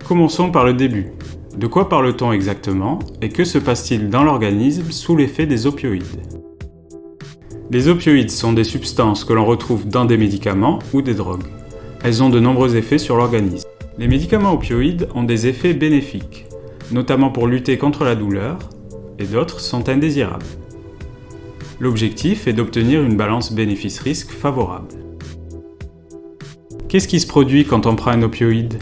Commençons par le début. De quoi parle-t-on exactement et que se passe-t-il dans l'organisme sous l'effet des opioïdes? Les opioïdes sont des substances que l'on retrouve dans des médicaments ou des drogues. Elles ont de nombreux effets sur l'organisme. Les médicaments opioïdes ont des effets bénéfiques, notamment pour lutter contre la douleur, et d'autres sont indésirables. L'objectif est d'obtenir une balance bénéfice-risque favorable. Qu'est-ce qui se produit quand on prend un opioïde?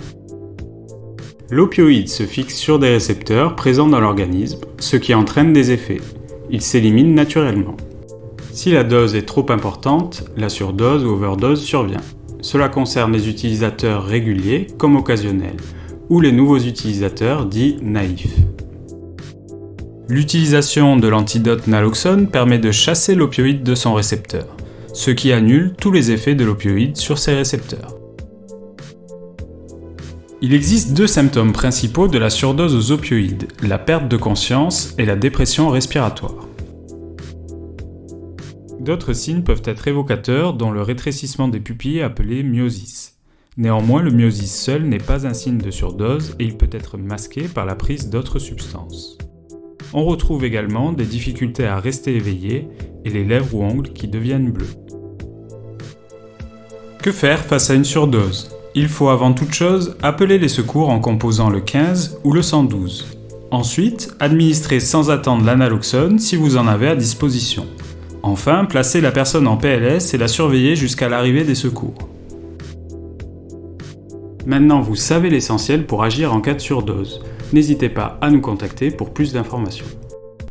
L'opioïde se fixe sur des récepteurs présents dans l'organisme, ce qui entraîne des effets. Il s'élimine naturellement. Si la dose est trop importante, la surdose ou overdose survient. Cela concerne les utilisateurs réguliers comme occasionnels, ou les nouveaux utilisateurs dits naïfs. L'utilisation de l'antidote naloxone permet de chasser l'opioïde de son récepteur, ce qui annule tous les effets de l'opioïde sur ses récepteurs. Il existe deux symptômes principaux de la surdose aux opioïdes, la perte de conscience et la dépression respiratoire. D'autres signes peuvent être évocateurs, dont le rétrécissement des pupilles appelé myosis. Néanmoins, le myosis seul n'est pas un signe de surdose et il peut être masqué par la prise d'autres substances. On retrouve également des difficultés à rester éveillé et les lèvres ou ongles qui deviennent bleus. Que faire face à une surdose? Il faut avant toute chose appeler les secours en composant le 15 ou le 112. Ensuite, administrer sans attendre l'analoxone si vous en avez à disposition. Enfin, placer la personne en PLS et la surveiller jusqu'à l'arrivée des secours. Maintenant, vous savez l'essentiel pour agir en cas de surdose. N'hésitez pas à nous contacter pour plus d'informations.